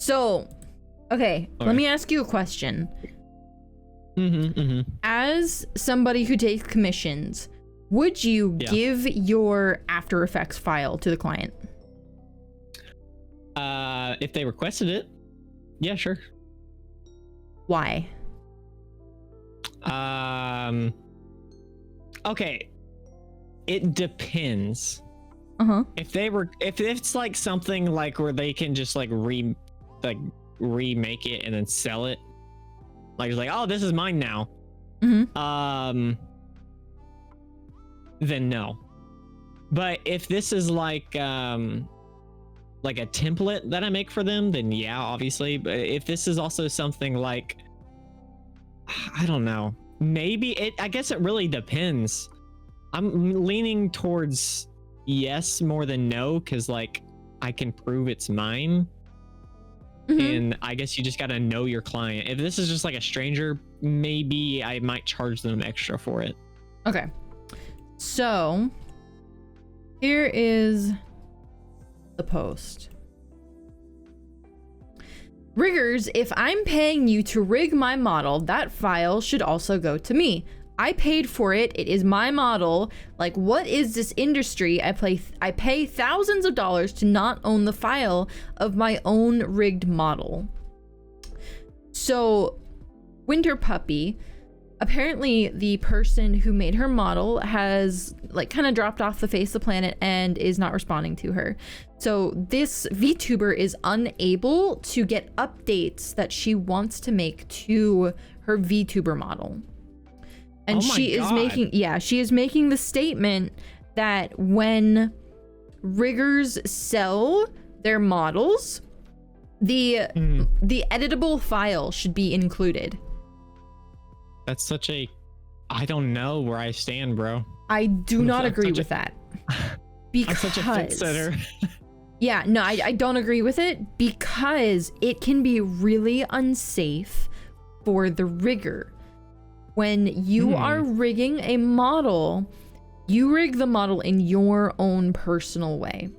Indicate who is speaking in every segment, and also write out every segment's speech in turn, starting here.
Speaker 1: So, okay, let me ask you a question. As somebody who takes commissions, would you give your After Effects file to the client?
Speaker 2: If they requested it, yeah, sure.
Speaker 1: Why?
Speaker 2: Okay, it depends. If it's like something like where they can just like remake it and then sell it, like it's like, oh, this is mine now. Then no. But if this is like a template that I make for them, then yeah, obviously. But if this is also something like, I don't know, maybe I guess it really depends. I'm leaning towards yes more than no, because like I can prove it's mine. And I guess you just got to know your client. If this is just like a stranger, maybe I might charge them extra for it.
Speaker 1: Okay. So here is the post. Riggers, if I'm paying you to rig my model, that file should also go to me. I paid for it. It is my model. Like, what is this industry? I pay thousands of dollars to not own the file of my own rigged model. So, Winterpuppy, apparently the person who made her model has like kind of dropped off the face of the planet and is not responding to her. So this VTuber is unable to get updates that she wants to make to her VTuber model. And she is making the statement that when riggers sell their models, the editable file should be included.
Speaker 2: That's such a, I don't know where I stand, bro.
Speaker 1: I do not agree with that. Because
Speaker 2: I'm such a fence-sitter.
Speaker 1: Yeah, no, I don't agree with it because it can be really unsafe for the rigger. When you are rigging a model, you rig the model in your own personal way.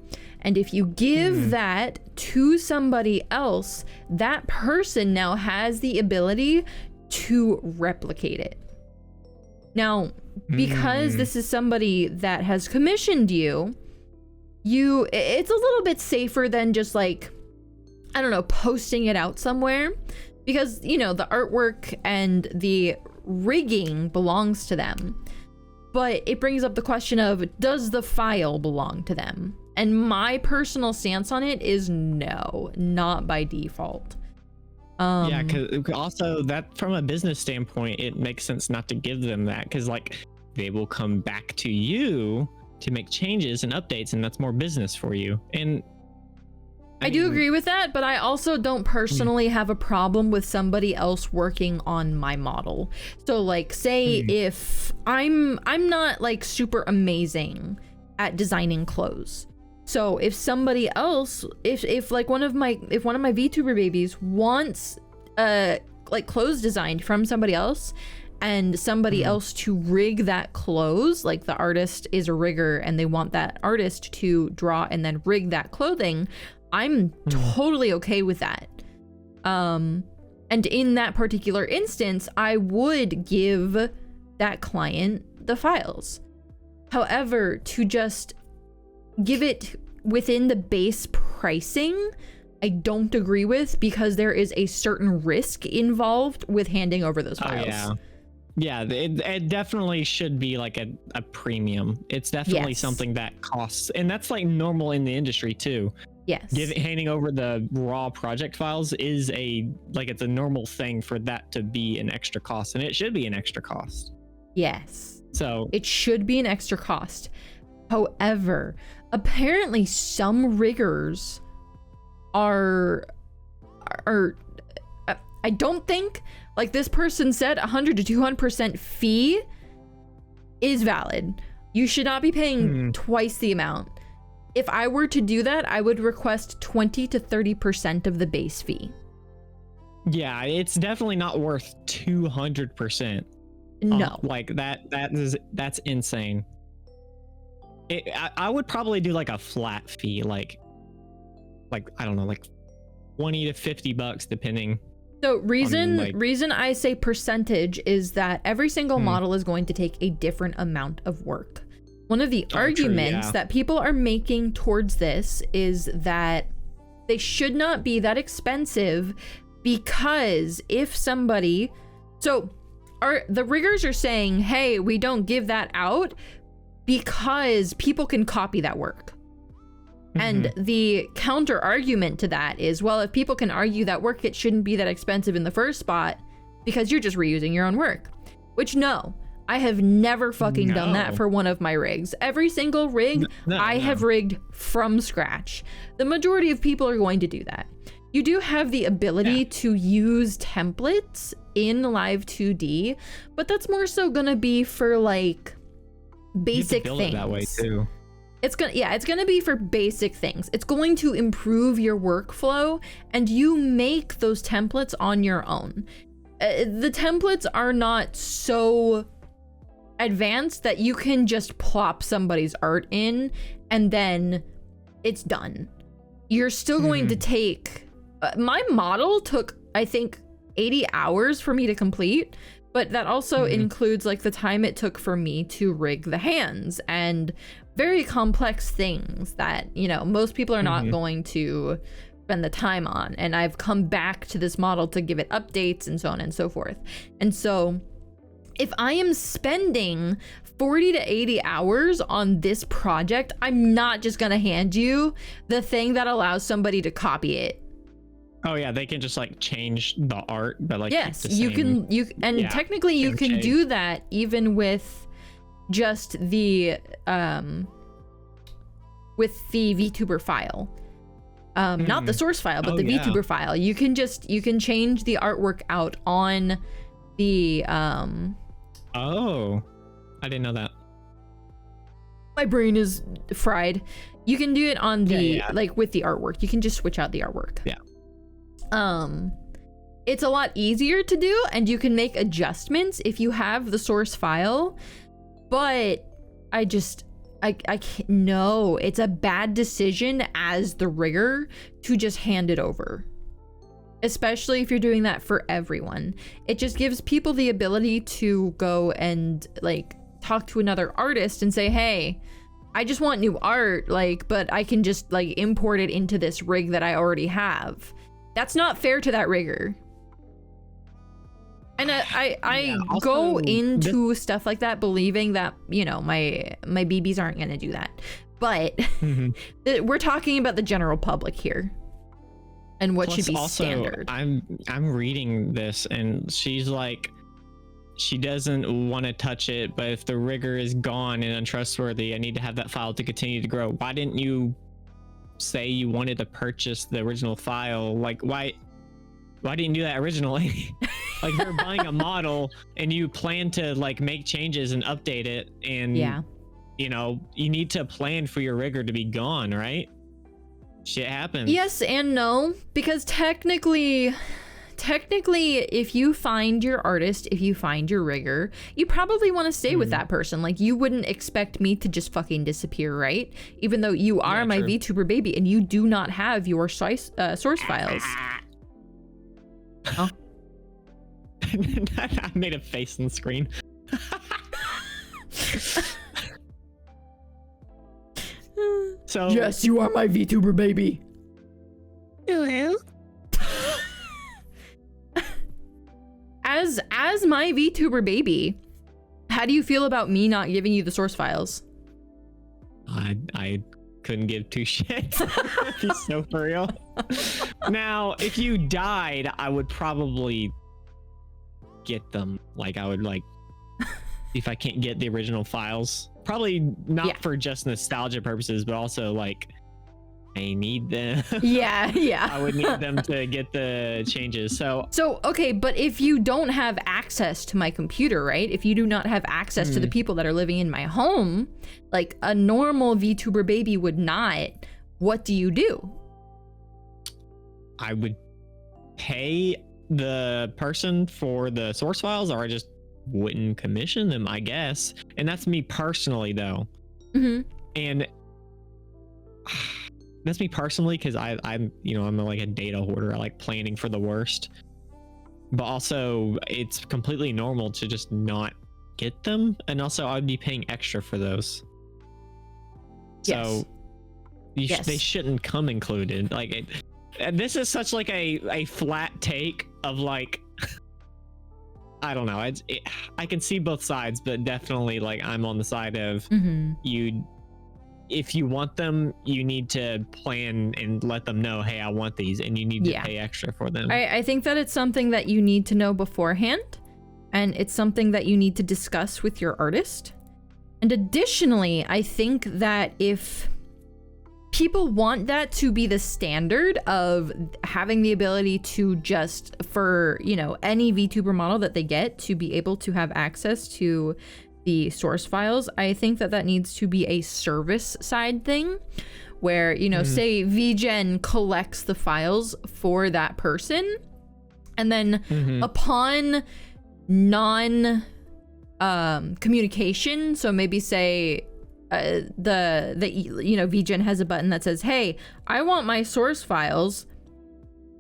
Speaker 1: And if you give that to somebody else, that person now has the ability to replicate it. Now, because this is somebody that has commissioned you, it's a little bit safer than just like, I don't know, posting it out somewhere, because, you know, the artwork and the rigging belongs to them. But it brings up the question of, does the file belong to them? And my personal stance on it is no, not by default.
Speaker 2: Yeah, because also that from a business standpoint, it makes sense not to give them that, because like they will come back to you to make changes and updates, and that's more business for you. And
Speaker 1: I do agree with that, but I also don't personally have a problem with somebody else working on my model. So like, say if I'm not like super amazing at designing clothes. So if somebody else, if like one of my VTuber babies wants like clothes designed from somebody else, and somebody else to rig that clothes, like the artist is a rigger and they want that artist to draw and then rig that clothing, I'm totally okay with that. And in that particular instance, I would give that client the files. However, to just give it within the base pricing, I don't agree with, because there is a certain risk involved with handing over those files.
Speaker 2: Yeah, it definitely should be like a premium. It's definitely something that costs, and that's like normal in the industry too.
Speaker 1: Yes.
Speaker 2: Handing over the raw project files is it's a normal thing for that to be an extra cost, and it should be an extra cost.
Speaker 1: Yes.
Speaker 2: So
Speaker 1: it should be an extra cost. However, apparently some riggers are I don't think, like this person said, 100 to 200% fee is valid. You should not be paying twice the amount. If I were to do that, I would request 20 to 30% of the base fee.
Speaker 2: Yeah, it's definitely not worth 200%.
Speaker 1: No.
Speaker 2: Like that's insane. I would probably do like a flat fee, like I don't know, like 20 to 50 bucks depending.
Speaker 1: So reason I say percentage is that every single model is going to take a different amount of work. One of the arguments that people are making towards this is that they should not be that expensive, because if somebody, the riggers are saying, hey, we don't give that out because people can copy that work. And the counter argument to that is, well, if people can argue that work, it shouldn't be that expensive in the first spot because you're just reusing your own work. Which, no, I have never fucking done that for one of my rigs. Every single rig I have rigged from scratch. The majority of people are going to do that. You do have the ability to use templates in Live 2D, but that's more so gonna be for like basic things. It that way too. It's gonna be for basic things. It's going to improve your workflow, and you make those templates on your own. The templates are not so advanced that you can just plop somebody's art in and then it's done. You're still going to take... my model took, I think, 80 hours for me to complete, but that also includes like the time it took for me to rig the hands and very complex things that, you know, most people are not going to spend the time on. And I've come back to this model to give it updates and so on and so forth. And so if I am spending 40 to 80 hours on this project, I'm not just gonna hand you the thing that allows somebody to copy it.
Speaker 2: Oh yeah, they can just like change the art, but like
Speaker 1: yes, technically you can do that even with just the VTuber file. Not the source file, but the VTuber file. You can change the artwork out on the
Speaker 2: Oh, I didn't know that.
Speaker 1: My brain is fried. You can do it on the like with the artwork. You can just switch out the artwork.
Speaker 2: Yeah.
Speaker 1: It's a lot easier to do, and you can make adjustments if you have the source file, but I can't, no, it's a bad decision as the rigger to just hand it over, especially if you're doing that for everyone. It just gives people the ability to go and like talk to another artist and say, hey, I just want new art, like, but I can just like import it into this rig that I already have. That's not fair to that rigger. And I go into stuff like that believing that, you know, my BBs aren't gonna do that. But we're talking about the general public here and what should be standard.
Speaker 2: I'm reading this and she's like, she doesn't want to touch it, but if the rigger is gone and untrustworthy, I need to have that file to continue to grow. Why didn't you say you wanted to purchase the original file? Like, why didn't you do that originally? Like, you're buying a model and you plan to like make changes and update it, and you know, you need to plan for your rigger to be gone, right? Shit happens.
Speaker 1: Yes and no, because technically if you find your artist, if you find your rigger, you probably want to stay with that person. Like, you wouldn't expect me to just fucking disappear, right? Even though you are my VTuber baby and you do not have your source files. Oh.
Speaker 2: I made a face on the screen. So
Speaker 1: yes, you are my VTuber baby. As my VTuber baby, how do you feel about me not giving you the source files?
Speaker 2: I couldn't give two shits. Be so for real. Now, if you died, I would probably get them. Like, I would like, if I can't get the original files, probably not for just nostalgia purposes, but also like, I need them. Yeah. I would need them to get the changes. So
Speaker 1: okay, but if you don't have access to my computer, right? If you do not have access to the people that are living in my home, like a normal VTuber baby would not, what do you do?
Speaker 2: I would pay the person for the source files, or I just wouldn't commission them, I guess. And that's me personally, though. And that's me personally, because I'm like a data hoarder. I like planning for the worst, but also it's completely normal to just not get them, and also I'd be paying extra for those. So they shouldn't come included. Like and this is such like a flat take of like I don't know. I can see both sides, but definitely like I'm on the side of you. If you want them, you need to plan and let them know, hey, I want these, and you need to pay extra for them.
Speaker 1: I think that it's something that you need to know beforehand, and it's something that you need to discuss with your artist. And additionally, I think that if people want that to be the standard of having the ability to just, for, you know, any VTuber model that they get, to be able to have access to the source files, I think that that needs to be a service side thing where, you know, say VGen collects the files for that person, and then upon communication, so maybe say you know, VGen has a button that says, hey, I want my source files,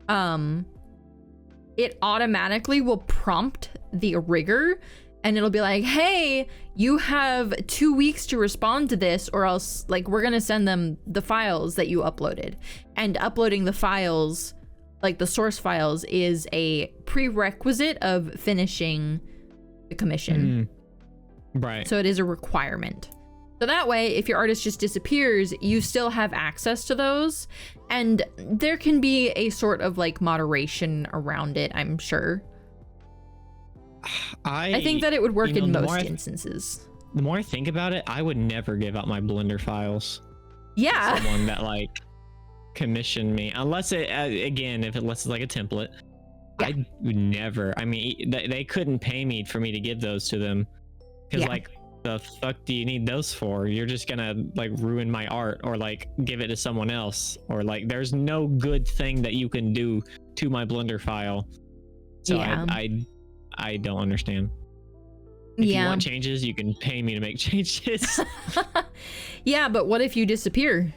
Speaker 1: it automatically will prompt the rigger, and it'll be like, hey, you have 2 weeks to respond to this, or else like we're gonna send them the files that you uploaded. And uploading the files, like the source files, is a prerequisite of finishing the commission.
Speaker 2: Right.
Speaker 1: So it is a requirement. So that way, if your artist just disappears, you still have access to those, and there can be a sort of like moderation around it, I'm sure. I think that it would work in most instances.
Speaker 2: The more I think about it, I would never give out my Blender files.
Speaker 1: Yeah.
Speaker 2: To someone that like commissioned me, unless it again, if it's like a template. I would never. I mean, they couldn't pay me for me to give those to them, because like, the fuck do you need those for? You're just gonna like ruin my art, or like give it to someone else, or like there's no good thing that you can do to my Blender file. So I don't understand. If you want changes, you can pay me to make changes.
Speaker 1: Yeah, but what if you disappear?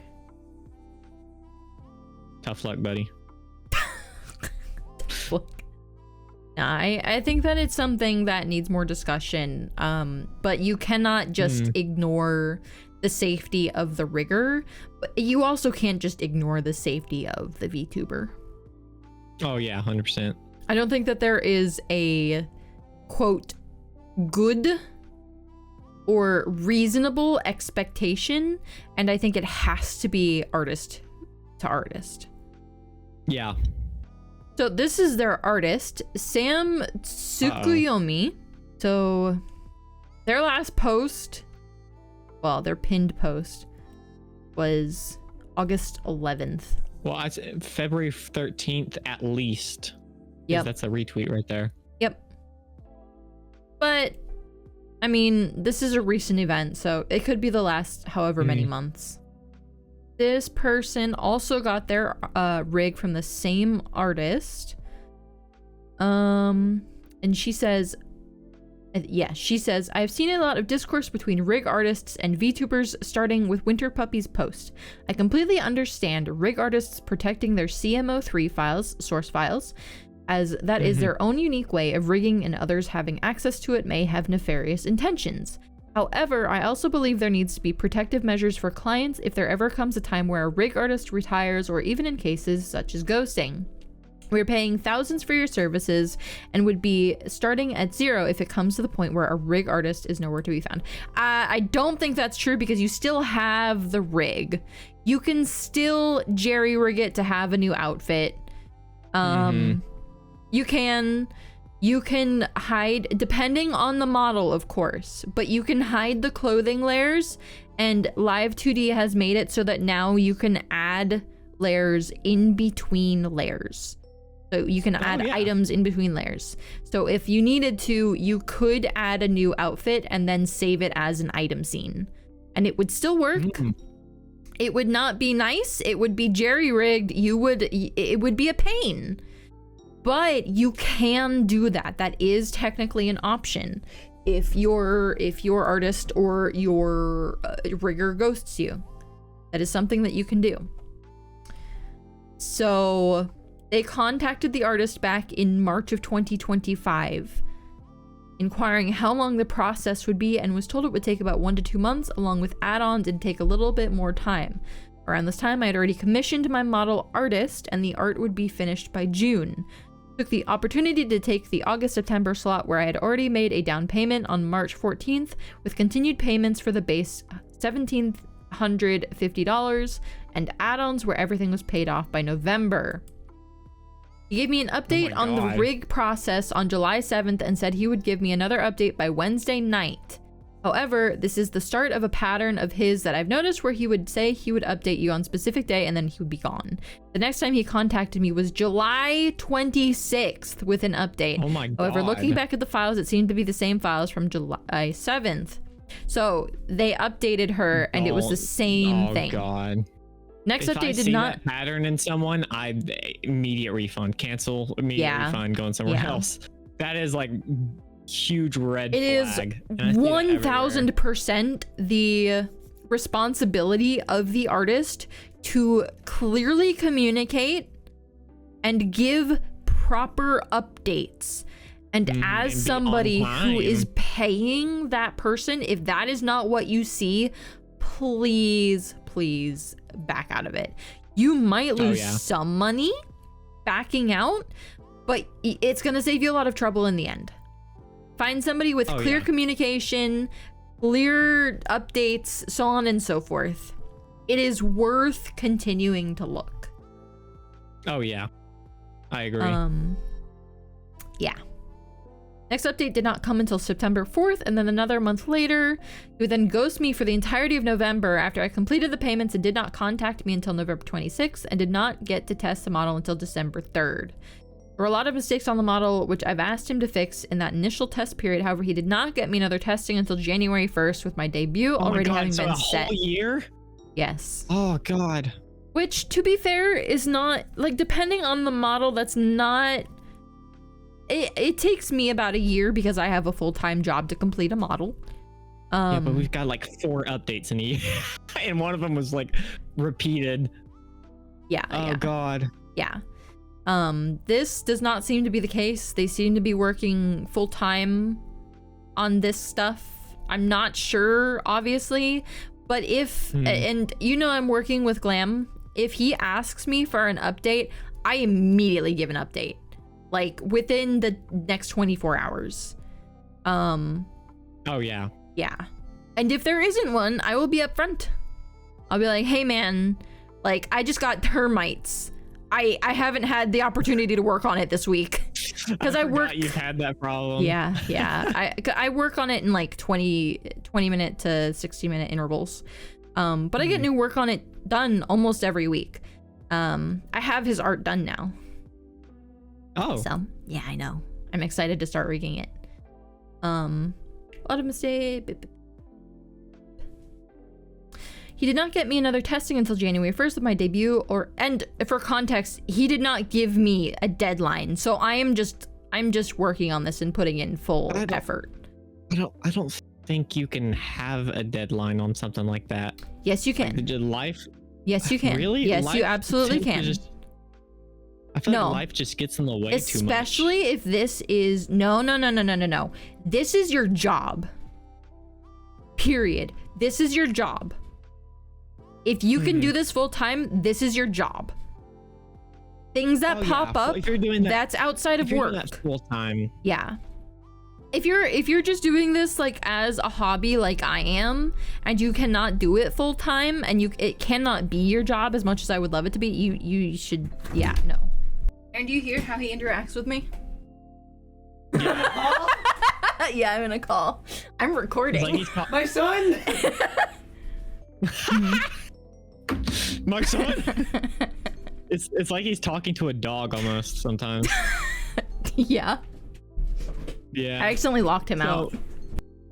Speaker 2: Tough luck, buddy.
Speaker 1: Nah, I think that it's something that needs more discussion, but you cannot just ignore the safety of the rigger, but you also can't just ignore the safety of the VTuber.
Speaker 2: Oh yeah, 100%.
Speaker 1: I don't think that there is a, quote, good or reasonable expectation, and I think it has to be artist to artist.
Speaker 2: Yeah.
Speaker 1: So this is their artist, Sam Tsukuyomi. So their last post, well, their pinned post was August 11th.
Speaker 2: Well, it's February 13th at least.
Speaker 1: Yep.
Speaker 2: That's a retweet right there.
Speaker 1: Yep. But, I mean, this is a recent event, so it could be the last however many months. This person also got their rig from the same artist. And she says, I've seen a lot of discourse between rig artists and VTubers, starting with Wynterpuppy's post. I completely understand rig artists protecting their CMO3 files, source files, as that is their own unique way of rigging, and others having access to it may have nefarious intentions. However, I also believe there needs to be protective measures for clients if there ever comes a time where a rig artist retires, or even in cases such as ghosting. We're paying thousands for your services and would be starting at zero if it comes to the point where a rig artist is nowhere to be found. I don't think that's true, because you still have the rig. You can still jerry rig it to have a new outfit. You can hide, depending on the model, of course, but you can hide the clothing layers, and Live 2D has made it so that now you can add layers in between layers. So you can add items in between layers. So if you needed to, you could add a new outfit and then save it as an item scene, and it would still work. It would not be nice. It would be jerry-rigged. It would be a pain. But you can do that. That is technically an option if your artist or your rigger ghosts you. That is something that you can do. So they contacted the artist back in March of 2025, inquiring how long the process would be, and was told it would take about 1 to 2 months. Along with add-ons, it'd take a little bit more time. Around this time, I had already commissioned my model artist, and the art would be finished by June. Took the opportunity to take the August-September slot where I had already made a down payment on March 14th, with continued payments for the base $1,750 and add-ons where everything was paid off by November. He gave me an update on the rig process on July 7th and said he would give me another update by Wednesday night. However, this is the start of a pattern of his that I've noticed where he would say he would update you on specific day and then he would be gone. The next time he contacted me was July 26th with an update.
Speaker 2: Oh my God.
Speaker 1: However, looking back at the files, it seemed to be the same files from July 7th. So they updated her and it was the same thing. Oh God. Next
Speaker 2: if
Speaker 1: update
Speaker 2: I
Speaker 1: did
Speaker 2: see
Speaker 1: not
Speaker 2: that pattern in someone, immediate refund, cancel, immediate refund, going somewhere else. That is like huge red flag.
Speaker 1: It is 1000% the responsibility of the artist to clearly communicate and give proper updates. And as somebody who is paying that person, if that is not what you see, please back out of it. You might lose some money backing out, but it's going to save you a lot of trouble in the end. Find somebody with clear communication, clear updates, so on and so forth. It is worth continuing to look.
Speaker 2: Oh yeah, I agree.
Speaker 1: Yeah. Next update did not come until September 4th, and then another month later, he would then ghost me for the entirety of November after I completed the payments and did not contact me until November 26th and did not get to test the model until December 3rd. There were a lot of mistakes on the model, which I've asked him to fix in that initial test period. However, he did not get me another testing until January 1st with my debut already having been set.
Speaker 2: Whole year?
Speaker 1: Yes.
Speaker 2: Oh God.
Speaker 1: Which, to be fair, is not, like, depending on the model, that's not... It takes me about a year because I have a full-time job to complete a model.
Speaker 2: Yeah, but we've got like 4 updates in a year, and one of them was like repeated.
Speaker 1: Yeah.
Speaker 2: Oh God.
Speaker 1: Yeah. This does not seem to be the case. They seem to be working full-time on this stuff. I'm not sure, obviously, but if and you know I'm working with Glam. If he asks me for an update, I immediately give an update. Like within the next 24 hours. Oh
Speaker 2: yeah.
Speaker 1: Yeah. And if there isn't one, I will be upfront. I'll be like, hey man, like I just got termites. I haven't had the opportunity to work on it this week. Because I work.
Speaker 2: You've had that problem.
Speaker 1: Yeah. I work on it in like 20 minute to 60-minute intervals. But I get new work on it done almost every week. I have his art done now.
Speaker 2: Oh.
Speaker 1: So, yeah, I know. I'm excited to start rigging it. A lot of mistakes. He did not get me another testing until January 1st of my debut, and for context, he did not give me a deadline. So I'm just working on this and putting in full effort.
Speaker 2: I don't think you can have a deadline on something like that.
Speaker 1: Yes, you can.
Speaker 2: Like, life.
Speaker 1: Yes, you can.
Speaker 2: Really?
Speaker 1: Yes,
Speaker 2: life
Speaker 1: you absolutely can.
Speaker 2: I feel like life just gets in the way too much.
Speaker 1: Especially if this is no. This is your job. Period. This is your job. If you can do this full time, this is your job. Things that pop up, if you're doing that's outside of work.
Speaker 2: That's full time.
Speaker 1: Yeah. If you're just doing this like as a hobby like I am, and you cannot do it full time, and it cannot be your job as much as I would love it to be, you should no. And do you hear how he interacts with me? Yeah, yeah, I'm in a call. I'm recording.
Speaker 3: Like my son.
Speaker 2: My son. It's like he's talking to a dog almost sometimes.
Speaker 1: Yeah.
Speaker 2: Yeah.
Speaker 1: I accidentally locked him out.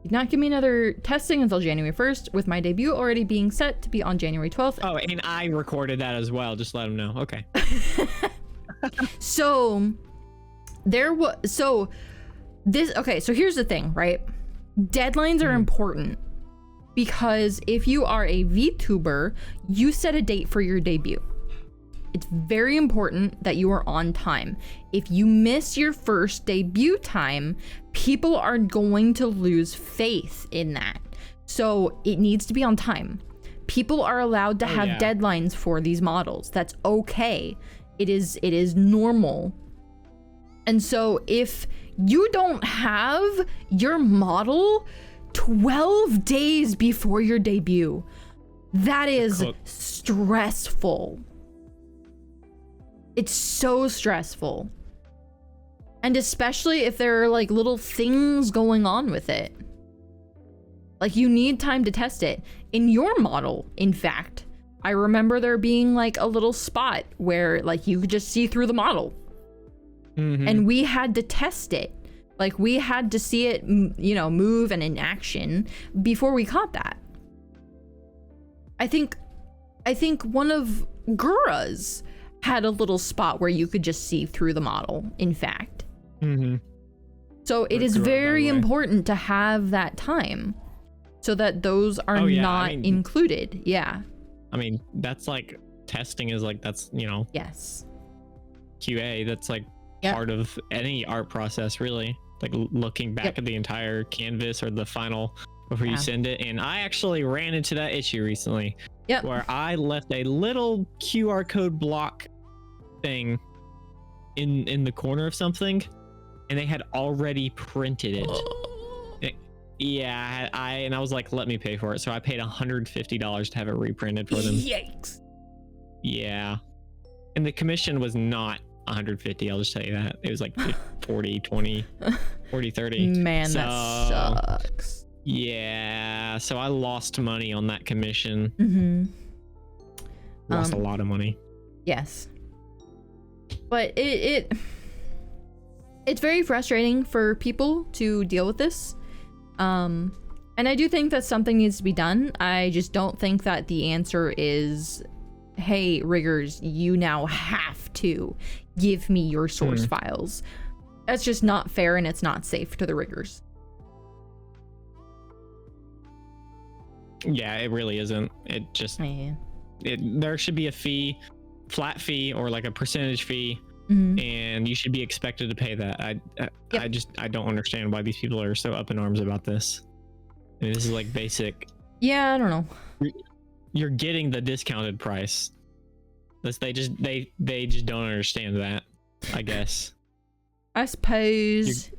Speaker 1: Did not give me another testing until January 1st, with my debut already being set to be on January 12th.
Speaker 2: Oh, and I recorded that as well. Just let him know. Okay.
Speaker 1: So so here's the thing, right? Deadlines are important because if you are a VTuber, you set a date for your debut. It's very important that you are on time. If you miss your first debut time, people are going to lose faith in that. So it needs to be on time. People are allowed to have deadlines for these models. That's okay. It is normal. And so if you don't have your model 12 days before your debut, that is stressful. It's so stressful. And especially if there are like little things going on with it. Like you need time to test it. In your model, in fact, I remember there being like a little spot where like you could just see through the model. And we had to test it. Like we had to see it, you know, move and in action before we caught that. I think one of Gura's had a little spot where you could just see through the model, in fact. So it is very important to have that time so that those are not included. Yeah.
Speaker 2: I mean, that's like testing is like, that's, you know.
Speaker 1: Yes.
Speaker 2: QA, that's like part of any art process, really. Like looking back at the entire canvas or the final before you send it. And I actually ran into that issue recently where I left a little QR code block thing in the corner of something and they had already printed it. I was like, let me pay for it. So I paid $150 to have it reprinted for them.
Speaker 1: Yikes.
Speaker 2: Yeah. And the commission was not 150, I'll just tell you that. It was like 40, 20, 40, 30.
Speaker 1: Man, that sucks.
Speaker 2: Yeah, so I lost money on that commission. Lost a lot of money.
Speaker 1: Yes. But it's very frustrating for people to deal with this. And I do think that something needs to be done. I just don't think that the answer is, hey, riggers, you now have to give me your source files. That's just not fair and it's not safe to the riggers.
Speaker 2: Yeah, it really isn't. It just there should be a fee, flat fee, or like a percentage fee, and you should be expected to pay that. I don't understand why these people are so up in arms about this. I mean, this is like basic.
Speaker 1: Yeah, I don't know.
Speaker 2: You're getting the discounted price. They just don't understand that, I guess.
Speaker 1: I suppose